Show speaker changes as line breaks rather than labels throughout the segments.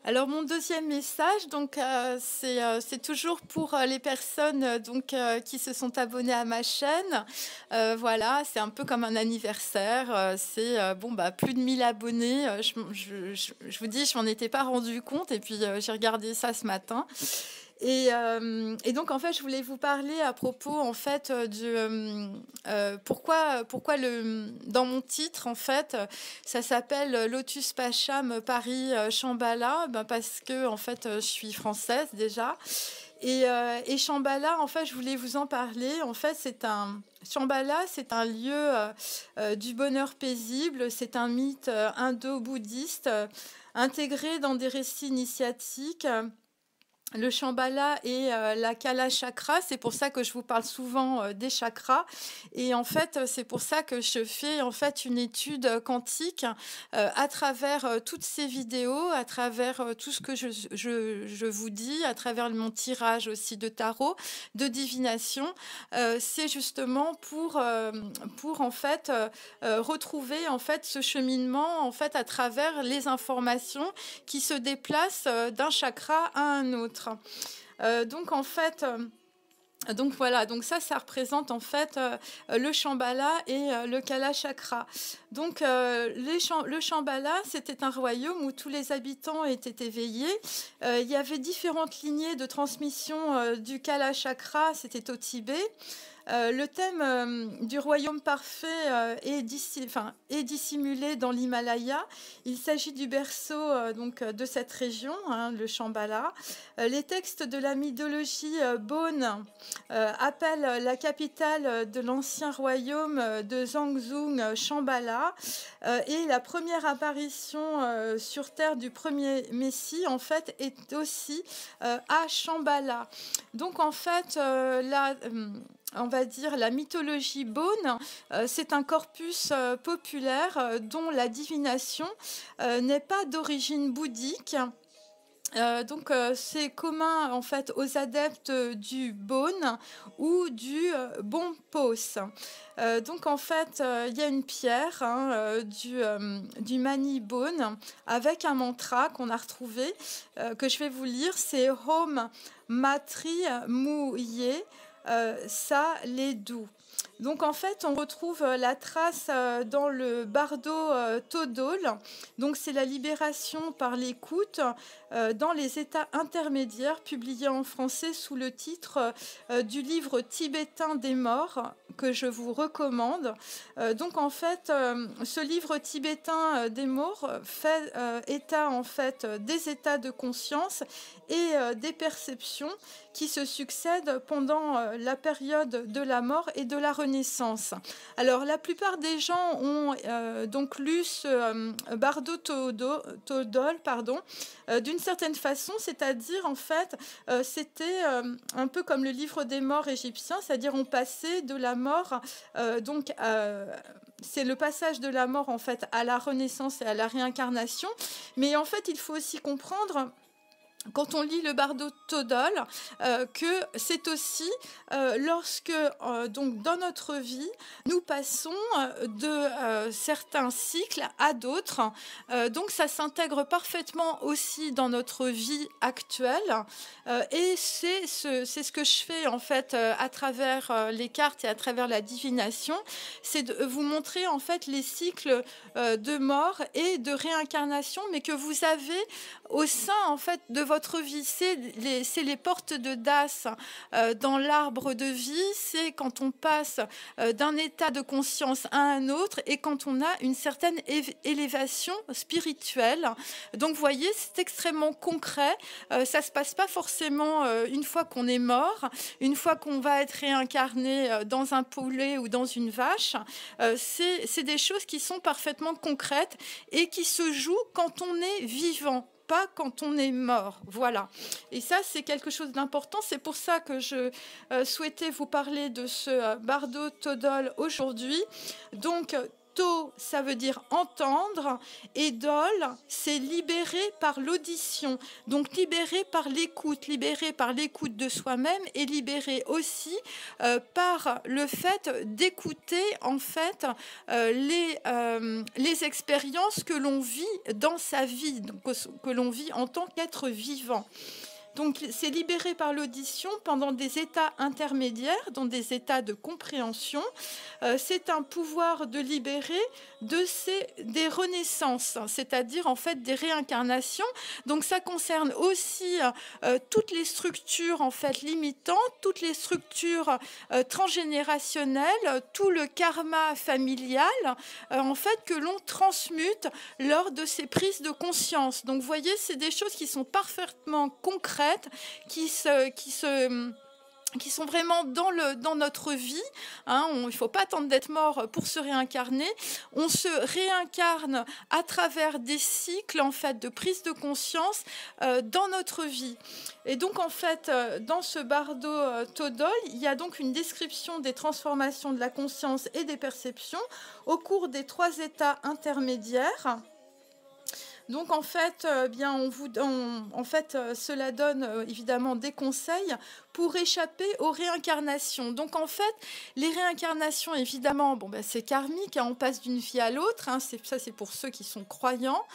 Alors mon deuxième message, c'est toujours pour les personnes qui se sont abonnées à ma chaîne. Voilà, c'est un peu comme un anniversaire. Bon bah plus de 1000 abonnés. Je vous dis, je m'en étais pas rendu compte et puis j'ai regardé ça ce matin. Et donc en fait, je voulais vous parler à propos en fait pourquoi dans mon titre en fait ça s'appelle Lotus Pacham Paris Shambhala, ben parce que en fait je suis française déjà et Shambhala en fait je voulais vous en parler. En fait Shambhala, c'est un lieu du bonheur paisible, c'est un mythe indo-bouddhiste intégré dans des récits initiatiques. Le Shambhala et la Kala Chakra, c'est pour ça que je vous parle souvent des chakras. Et en fait, c'est pour ça que je fais en fait une étude quantique à travers toutes ces vidéos, à travers tout ce que je vous dis, à travers mon tirage aussi de tarot, de divination. C'est justement pour en fait retrouver en fait ce cheminement en fait à travers les informations qui se déplacent d'un chakra à un autre. Donc en fait, donc voilà, donc ça représente en fait le Shambhala et le Kala Chakra. Donc le Shambhala, c'était un royaume où tous les habitants étaient éveillés. Il y avait différentes lignées de transmission du Kala Chakra, c'était au Tibet. Le thème du royaume parfait est dissimulé dans l'Himalaya. Il s'agit du berceau de cette région, hein, le Shambhala. Les textes de la mythologie Bone appellent la capitale de l'ancien royaume de Zhangzhung Shambhala. Et la première apparition sur Terre du premier Messie, en fait, est aussi à Shambhala. Donc, en fait, on va dire la mythologie Bone, c'est un corpus populaire dont la divination n'est pas d'origine bouddhique. C'est commun en fait aux adeptes du Bone ou du Bonpos. Donc en fait, il y a une pierre du Mani Bone avec un mantra qu'on a retrouvé, que je vais vous lire, c'est Hom Matri Mouye Sa Ledu. Donc en fait, on retrouve la trace dans le bardo Todol. Donc c'est la libération par l'écoute dans les états intermédiaires, publié en français sous le titre du livre tibétain des morts que je vous recommande. Donc en fait, ce livre tibétain des morts fait état en fait des états de conscience et des perceptions qui se succèdent pendant la période de la mort et de la renaissance. Alors la plupart des gens ont donc lu ce Bardo Todol, d'une certaine façon, c'est-à-dire en fait c'était un peu comme le livre des morts égyptien, c'est-à-dire on passait de la mort c'est le passage de la mort en fait à la renaissance et à la réincarnation, mais en fait il faut aussi comprendre quand on lit le Bardo Todol, que c'est aussi lorsque, donc dans notre vie, nous passons de certains cycles à d'autres. Donc ça s'intègre parfaitement aussi dans notre vie actuelle. Et c'est ce que je fais en fait à travers les cartes et à travers la divination, c'est de vous montrer en fait les cycles de mort et de réincarnation, mais que vous avez au sein en fait de votre vie. C'est les portes de Das dans l'arbre de vie, c'est quand on passe d'un état de conscience à un autre et quand on a une certaine élévation spirituelle. Donc vous voyez, c'est extrêmement concret, ça se passe pas forcément une fois qu'on est mort, une fois qu'on va être réincarné dans un poulet ou dans une vache. C'est des choses qui sont parfaitement concrètes et qui se jouent quand on est vivant, pas quand on est mort. Voilà. Et ça, c'est quelque chose d'important. C'est pour ça que je souhaitais vous parler de ce Bardo Todol aujourd'hui. Donc, To, ça veut dire entendre, et Dol, c'est libéré par l'audition. Donc libéré par l'écoute de soi-même et libéré aussi par le fait d'écouter en fait les expériences que l'on vit dans sa vie, donc, que l'on vit en tant qu'être vivant. Donc, c'est libéré par l'audition pendant des états intermédiaires, dans des états de compréhension. C'est un pouvoir de libérer des renaissances, c'est-à-dire en fait des réincarnations. Donc, ça concerne aussi toutes les structures en fait limitantes, toutes les structures transgénérationnelles, tout le karma familial, en fait que l'on transmute lors de ces prises de conscience. Donc, vous voyez, c'est des choses qui sont parfaitement concrètes, qui sont vraiment dans notre vie. Il ne faut pas attendre d'être mort pour se réincarner. On se réincarne à travers des cycles en fait, de prise de conscience dans notre vie. Et donc, en fait, dans ce bardo Todol, il y a donc une description des transformations de la conscience et des perceptions au cours des 3 états intermédiaires. Donc en fait, cela donne évidemment des conseils pour échapper aux réincarnations. Donc en fait, les réincarnations, évidemment, c'est karmique, on passe d'une vie à l'autre, ça c'est pour ceux qui sont croyants.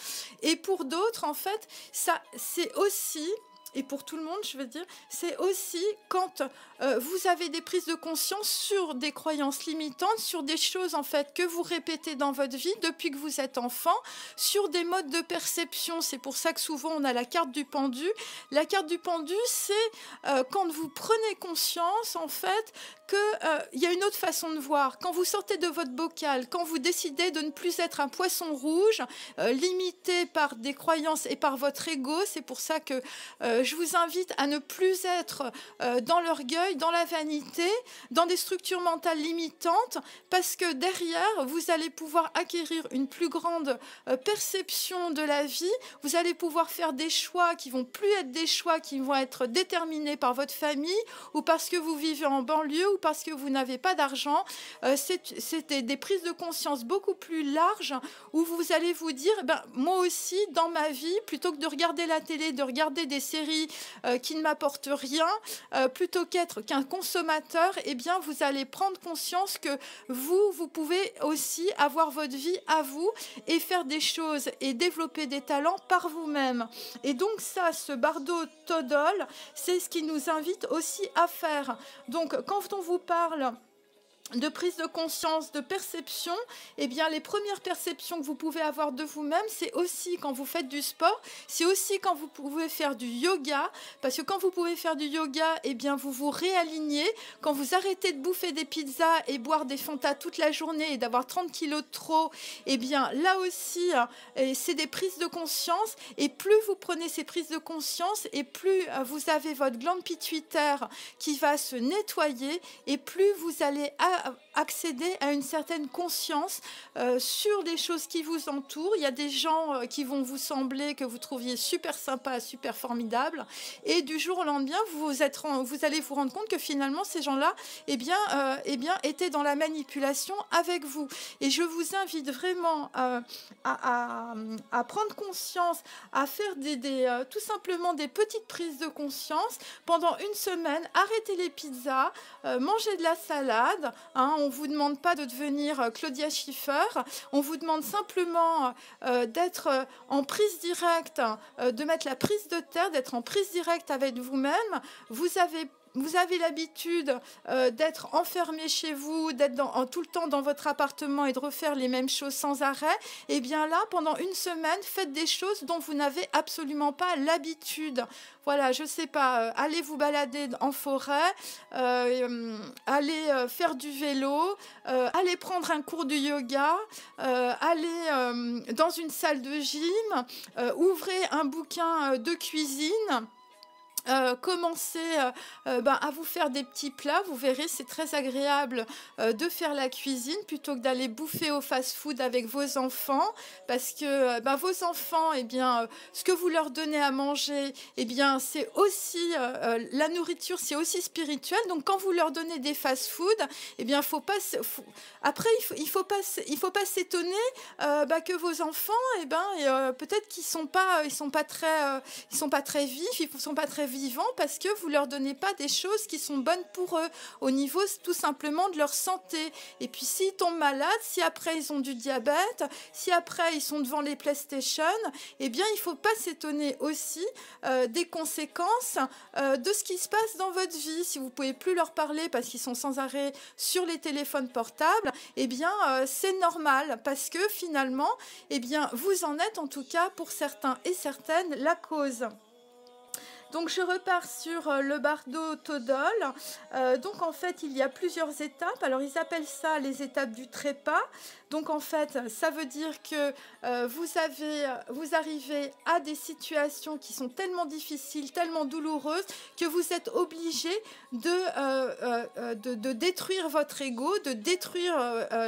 Et pour d'autres, en fait, ça c'est aussi... Et pour tout le monde, je veux dire, c'est aussi quand vous avez des prises de conscience sur des croyances limitantes, sur des choses en fait que vous répétez dans votre vie depuis que vous êtes enfant, sur des modes de perception. C'est pour ça que souvent on a la carte du pendu. La carte du pendu, c'est quand vous prenez conscience en fait qu'il y a une autre façon de voir. Quand vous sortez de votre bocal, quand vous décidez de ne plus être un poisson rouge, limité par des croyances et par votre ego, c'est pour ça que je vous invite à ne plus être dans l'orgueil, dans la vanité, dans des structures mentales limitantes, parce que derrière, vous allez pouvoir acquérir une plus grande perception de la vie. Vous allez pouvoir faire des choix qui vont plus être des choix qui vont être déterminés par votre famille ou parce que vous vivez en banlieue ou parce que vous n'avez pas d'argent. C'était des prises de conscience beaucoup plus larges où vous allez vous dire, moi aussi, dans ma vie, plutôt que de regarder la télé, de regarder des séries qui ne m'apportent rien, plutôt qu'être qu'un consommateur, vous allez prendre conscience que vous pouvez aussi avoir votre vie à vous et faire des choses et développer des talents par vous-même. Et donc ça, ce bardo Todol, c'est ce qui nous invite aussi à faire. Donc quand on vous parle de prise de conscience, de perception, les premières perceptions que vous pouvez avoir de vous-même, c'est aussi quand vous faites du sport, c'est aussi quand vous pouvez faire du yoga, parce que quand vous pouvez faire du yoga, vous vous réalignez. Quand vous arrêtez de bouffer des pizzas et boire des Fanta toute la journée et d'avoir 30 kilos de trop, là aussi, c'est des prises de conscience, et plus vous prenez ces prises de conscience, et plus vous avez votre glande pituitaire qui va se nettoyer, et plus vous allez accéder à une certaine conscience sur les choses qui vous entourent. Il y a des gens qui vont vous sembler que vous trouviez super sympa, super formidable, et du jour au lendemain, vous allez vous rendre compte que finalement, ces gens-là étaient dans la manipulation avec vous. Et je vous invite vraiment à prendre conscience, à faire tout simplement des petites prises de conscience pendant une semaine. Arrêtez les pizzas, mangez de la salade. On ne vous demande pas de devenir Claudia Schiffer. On vous demande simplement d'être en prise directe, de mettre la prise de terre, d'être en prise directe avec vous-même. Vous avez l'habitude d'être enfermé chez vous, d'être tout le temps dans votre appartement et de refaire les mêmes choses sans arrêt. Là, pendant une semaine, faites des choses dont vous n'avez absolument pas l'habitude. Voilà, je ne sais pas, allez vous balader en forêt, allez faire du vélo, allez prendre un cours de yoga, allez dans une salle de gym, ouvrez un bouquin de cuisine. commencez à vous faire des petits plats. Vous verrez, c'est très agréable de faire la cuisine plutôt que d'aller bouffer au fast-food avec vos enfants, parce que vos enfants, eh bien, ce que vous leur donnez à manger, eh bien, c'est aussi la nourriture, c'est aussi spirituel. Donc, quand vous leur donnez des fast-food, eh bien, après, il faut pas s'étonner que vos enfants, peut-être qu'ils sont pas très vifs, ils sont pas très vivants parce que vous leur donnez pas des choses qui sont bonnes pour eux au niveau tout simplement de leur santé. Et puis s'ils tombent malades, si après ils ont du diabète, si après ils sont devant les PlayStation, eh bien il faut pas s'étonner aussi des conséquences de ce qui se passe dans votre vie. Si vous pouvez plus leur parler parce qu'ils sont sans arrêt sur les téléphones portables, eh bien c'est normal parce que finalement, eh bien vous en êtes en tout cas pour certains et certaines la cause. Donc je repars sur le bardo Todol. Donc en fait, il y a plusieurs étapes. Alors ils appellent ça les étapes du trépas. Donc en fait, ça veut dire que vous arrivez à des situations qui sont tellement difficiles, tellement douloureuses, que vous êtes obligé de détruire votre ego, de détruire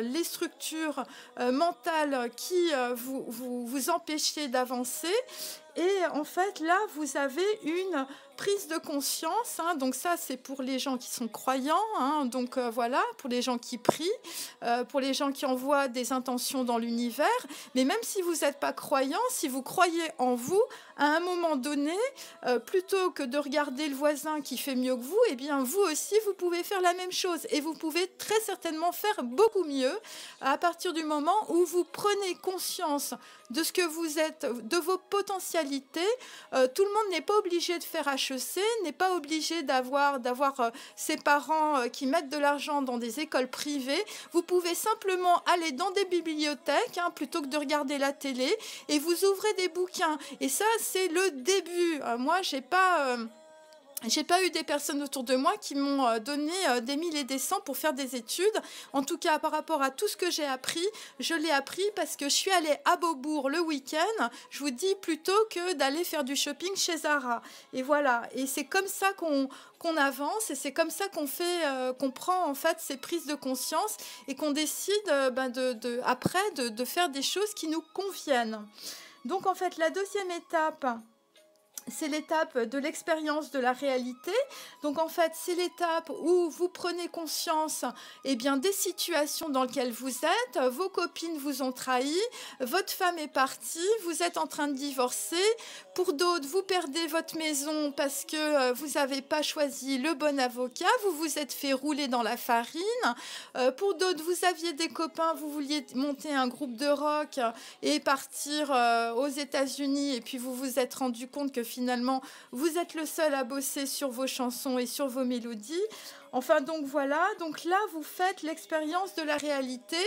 les structures mentales qui vous empêchaient d'avancer. Et en fait, là, vous avez une prise de conscience. Donc ça, c'est pour les gens qui sont croyants. Donc voilà, pour les gens qui prient, pour les gens qui envoient des intentions dans l'univers. Mais même si vous n'êtes pas croyant, si vous croyez en vous, à un moment donné, plutôt que de regarder le voisin qui fait mieux que vous, eh bien vous aussi, vous pouvez faire la même chose. Et vous pouvez très certainement faire beaucoup mieux à partir du moment où vous prenez conscience de ce que vous êtes, de vos potentialités. Tout le monde n'est pas obligé de faire HEC, n'est pas obligé d'avoir ses parents qui mettent de l'argent dans des écoles privées. Vous pouvez simplement aller dans des bibliothèques plutôt que de regarder la télé et vous ouvrez des bouquins. Et ça, c'est le début. Moi, j'ai pas eu des personnes autour de moi qui m'ont donné des 1000 et des 100 pour faire des études. En tout cas, par rapport à tout ce que j'ai appris, je l'ai appris parce que je suis allée à Beaubourg le week-end, je vous dis, plutôt que d'aller faire du shopping chez Zara. Et voilà, et c'est comme ça qu'on avance et c'est comme ça qu'on prend en fait ces prises de conscience et qu'on décide après de faire des choses qui nous conviennent. Donc en fait, la deuxième étape, c'est l'étape de l'expérience de la réalité. Donc en fait, c'est l'étape où vous prenez conscience des situations dans lesquelles vous êtes. Vos copines vous ont trahi, votre femme est partie, vous êtes en train de divorcer. Pour d'autres, vous perdez votre maison parce que vous n'avez pas choisi le bon avocat, vous vous êtes fait rouler dans la farine. Pour d'autres, vous aviez des copains, vous vouliez monter un groupe de rock et partir aux États-Unis et puis vous vous êtes rendu compte que finalement, vous êtes le seul à bosser sur vos chansons et sur vos mélodies. Enfin, donc voilà. Donc là, vous faites l'expérience de la réalité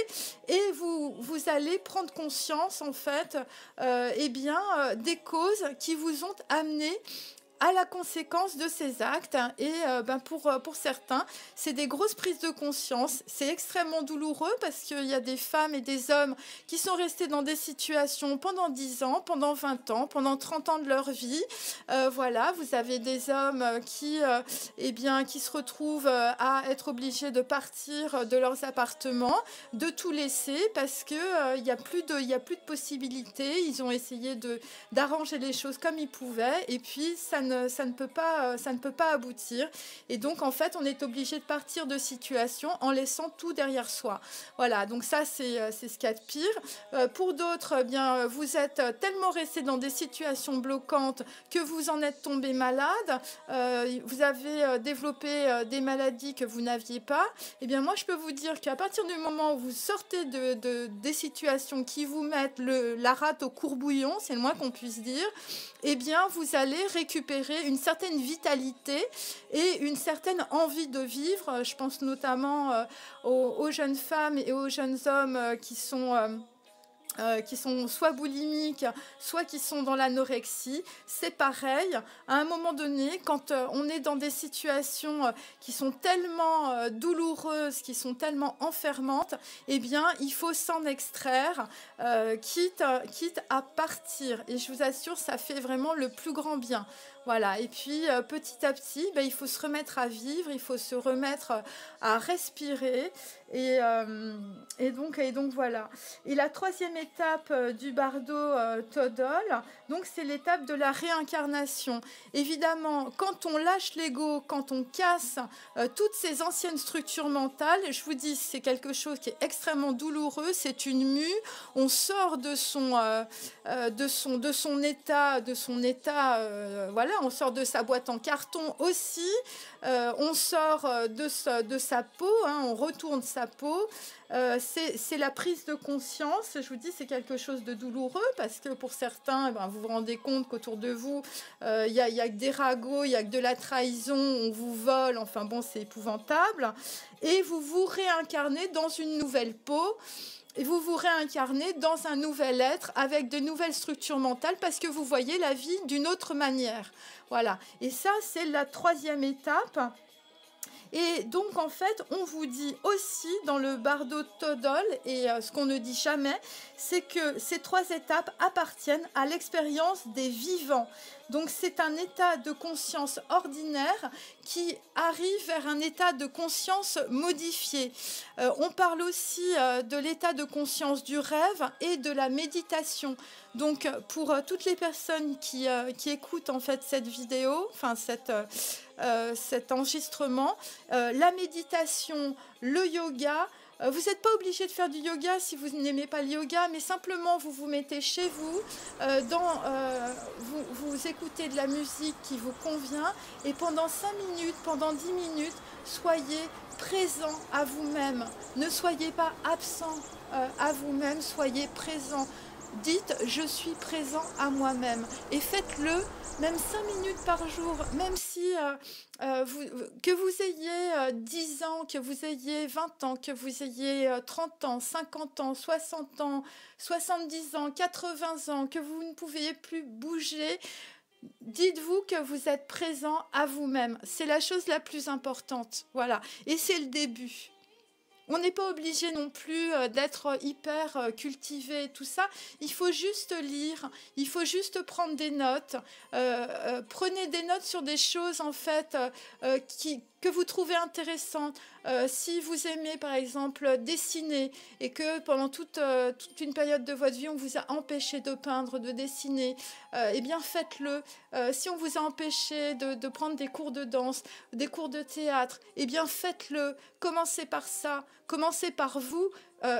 et vous allez prendre conscience, en fait, des causes qui vous ont amené à la conséquence de ces actes. Et pour certains, c'est des grosses prises de conscience. C'est extrêmement douloureux parce qu'il y a des femmes et des hommes qui sont restés dans des situations pendant 10 ans, pendant 20 ans, pendant 30 ans de leur vie. Voilà, vous avez des hommes qui se retrouvent à être obligés de partir de leurs appartements, de tout laisser parce que il y a plus de possibilités. Ils ont essayé d'arranger les choses comme ils pouvaient et puis ça ne peut pas aboutir. Et donc, en fait, on est obligé de partir de situations en laissant tout derrière soi. Voilà, donc ça, c'est ce qu'il y a de pire. Pour d'autres, vous êtes tellement resté dans des situations bloquantes que vous en êtes tombé malade. Vous avez développé des maladies que vous n'aviez pas. Eh bien, moi, je peux vous dire qu'à partir du moment où vous sortez des situations qui vous mettent la rate au courbouillon, c'est le moins qu'on puisse dire, eh bien, vous allez récupérer une certaine vitalité et une certaine envie de vivre. Je pense notamment aux jeunes femmes et aux jeunes hommes qui sont qui sont soit boulimiques, soit qui sont dans l'anorexie, c'est pareil. À un moment donné, quand on est dans des situations qui sont tellement douloureuses, qui sont tellement enfermantes, eh bien, il faut s'en extraire, quitte à partir. Et je vous assure, ça fait vraiment le plus grand bien. Voilà, et puis petit à petit, ben, il faut se remettre à vivre, il faut se remettre à respirer, et donc voilà. Et la troisième étape du bardo Todol, donc c'est l'étape de la réincarnation. Évidemment, quand on lâche l'ego, quand on casse toutes ces anciennes structures mentales, je vous dis, c'est quelque chose qui est extrêmement douloureux, c'est une mue, on sort de son état, voilà, on sort de sa boîte en carton aussi, on sort de sa peau, hein, on retourne sa peau. C'est la prise de conscience. Je vous dis, c'est quelque chose de douloureux parce que pour certains, vous vous rendez compte qu'autour de vous, il y a que des ragots, il y a que de la trahison, on vous vole, enfin bon, c'est épouvantable. Et vous vous réincarnez dans une nouvelle peau. Et vous vous réincarnez dans un nouvel être avec de nouvelles structures mentales parce que vous voyez la vie d'une autre manière. Voilà. Et ça, c'est la troisième étape. Et donc, en fait, on vous dit aussi dans le bardo Todol, et ce qu'on ne dit jamais, c'est que ces trois étapes appartiennent à l'expérience des vivants. Donc, c'est un état de conscience ordinaire qui arrive vers un état de conscience modifié. On parle aussi de l'état de conscience du rêve et de la méditation. Donc, pour toutes les personnes qui écoutent en fait cette vidéo, enfin cet enregistrement, la méditation, le yoga. Vous n'êtes pas obligé de faire du yoga si vous n'aimez pas le yoga, mais simplement vous vous mettez chez vous, vous écoutez de la musique qui vous convient et pendant 5 minutes, pendant 10 minutes, soyez présent à vous-même. Ne soyez pas absent à vous-même, soyez présent. Dites « je suis présent à moi-même » et faites-le même 5 minutes par jour, même si que vous ayez 10 ans, que vous ayez 20 ans, que vous ayez 30 ans, 50 ans, 60 ans, 70 ans, 80 ans, que vous ne pouvez plus bouger. Dites-vous que vous êtes présent à vous-même. C'est la chose la plus importante. Voilà. Et c'est le début. On n'est pas obligé non plus d'être hyper cultivé, tout ça. Il faut juste lire, il faut juste prendre des notes. Prenez des notes sur des choses, en fait, que vous trouvez intéressantes. Si vous aimez, par exemple, dessiner et que pendant toute une période de votre vie, on vous a empêché de peindre, de dessiner, eh bien, faites-le. Si on vous a empêché de prendre des cours de danse, des cours de théâtre, eh bien, faites-le. Commencez par ça. Commencez par vous,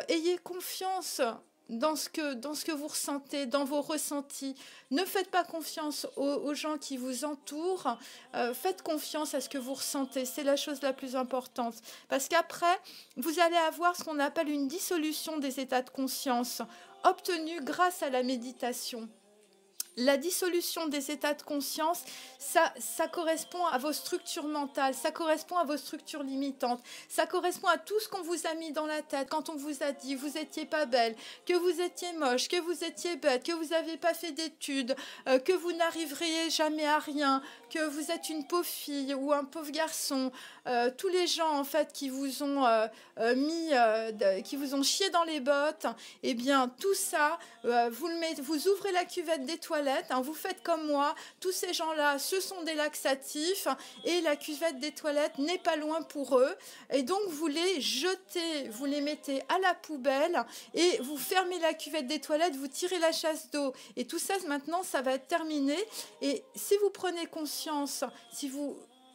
ayez confiance dans ce que vous ressentez, dans vos ressentis. Ne faites pas confiance aux gens qui vous entourent, faites confiance à ce que vous ressentez, c'est la chose la plus importante. Parce qu'après, vous allez avoir ce qu'on appelle une dissolution des états de conscience, obtenue grâce à la méditation. La dissolution des états de conscience, ça correspond à vos structures mentales, ça correspond à vos structures limitantes, ça correspond à tout ce qu'on vous a mis dans la tête quand on vous a dit vous étiez pas belle, que vous étiez moche, que vous étiez bête, que vous n'avez pas fait d'études, que vous n'arriveriez jamais à rien, que vous êtes une pauvre fille ou un pauvre garçon. Tous les gens en fait qui vous ont qui vous ont chié dans les bottes, eh bien tout ça, vous ouvrez la cuvette des toilettes. Vous faites comme moi, tous ces gens-là, ce sont des laxatifs et la cuvette des toilettes n'est pas loin pour eux. Et donc, vous les jetez, vous les mettez à la poubelle et vous fermez la cuvette des toilettes, vous tirez la chasse d'eau. Et tout ça, maintenant, ça va être terminé. Et si vous prenez conscience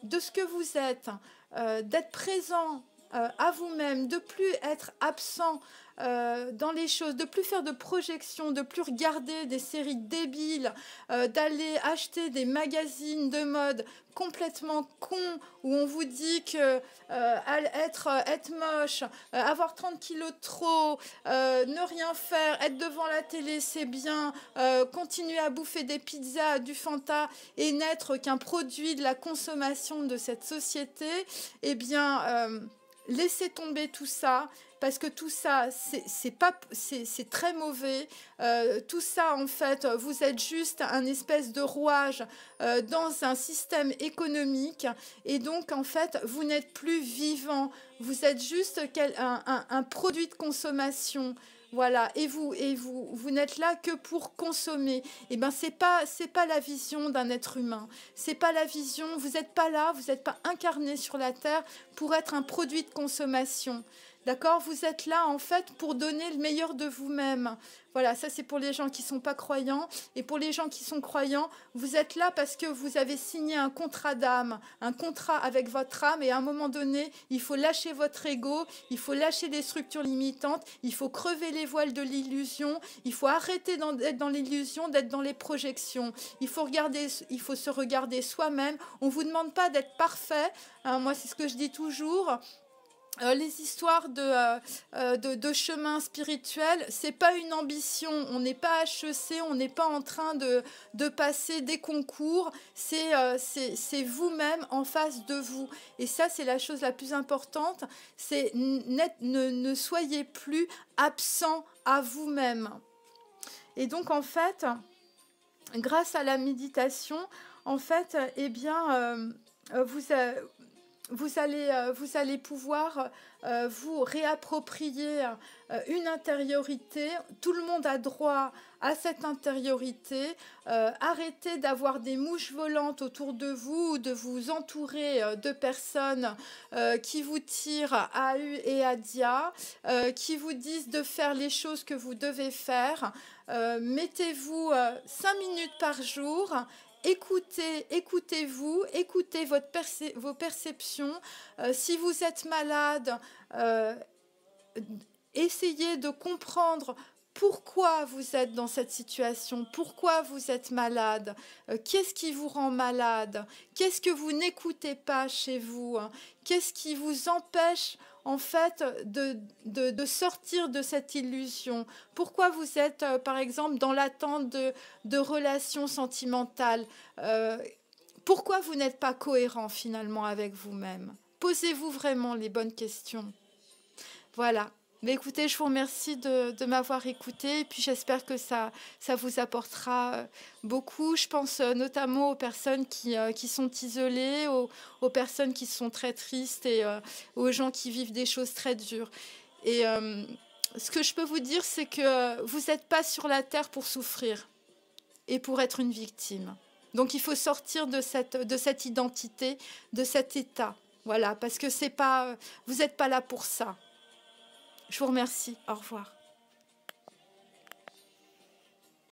de ce que vous êtes, d'être présent à vous-même, de plus être absent dans les choses, de plus faire de projections, de plus regarder des séries débiles, d'aller acheter des magazines de mode complètement cons où on vous dit que être moche, avoir 30 kilos de trop, ne rien faire, être devant la télé c'est bien, continuer à bouffer des pizzas, du Fanta et n'être qu'un produit de la consommation de cette société, eh bien laissez tomber tout ça parce que tout ça, c'est très mauvais. Tout ça, en fait, vous êtes juste un espèce de rouage dans un système économique, et donc, en fait, vous n'êtes plus vivant. Vous êtes juste un produit de consommation. Voilà, vous n'êtes là que pour consommer. Eh ben, c'est pas la vision d'un être humain. C'est pas la vision. Vous n'êtes pas là, vous n'êtes pas incarné sur la terre pour être un produit de consommation. D'accord? Vous êtes là, en fait, pour donner le meilleur de vous-même. Voilà, ça c'est pour les gens qui ne sont pas croyants. Et pour les gens qui sont croyants, vous êtes là parce que vous avez signé un contrat d'âme, un contrat avec votre âme. Et à un moment donné, il faut lâcher votre ego, il faut lâcher les structures limitantes, il faut crever les voiles de l'illusion, il faut arrêter d'être dans l'illusion, d'être dans les projections. Il faut se regarder soi-même. On ne vous demande pas d'être parfait. Hein, moi, c'est ce que je dis toujours. Les histoires de chemin spirituel, c'est pas une ambition. On n'est pas HEC, on n'est pas en train de passer des concours. C'est vous-même en face de vous. Et ça, c'est la chose la plus importante. C'est ne soyez plus absent à vous-même. Et donc, en fait, grâce à la méditation, en fait, eh bien, vous allez pouvoir vous réapproprier une intériorité. Tout le monde a droit à cette intériorité. Arrêtez d'avoir des mouches volantes autour de vous ou de vous entourer de personnes qui vous tirent à U et à Dia, qui vous disent de faire les choses que vous devez faire. Mettez-vous 5 minutes par jour. Écoutez-vous, écoutez vos perceptions. Si vous êtes malade, essayez de comprendre pourquoi vous êtes dans cette situation, pourquoi vous êtes malade, qu'est-ce qui vous rend malade, qu'est-ce que vous n'écoutez pas chez vous, qu'est-ce qui vous empêche en fait de sortir de cette illusion. Pourquoi vous êtes par exemple dans l'attente de relations sentimentales, pourquoi vous n'êtes pas cohérent finalement avec vous-même. Posez-vous vraiment les bonnes questions. Voilà. Mais écoutez, je vous remercie de m'avoir écouté, et puis j'espère que ça vous apportera beaucoup. Je pense notamment aux personnes qui sont isolées, aux personnes qui sont très tristes et aux gens qui vivent des choses très dures. Et ce que je peux vous dire, c'est que vous n'êtes pas sur la terre pour souffrir et pour être une victime. Donc il faut sortir de cette identité, de cet état. Voilà, parce que vous n'êtes pas là pour ça. Je vous remercie. Au revoir.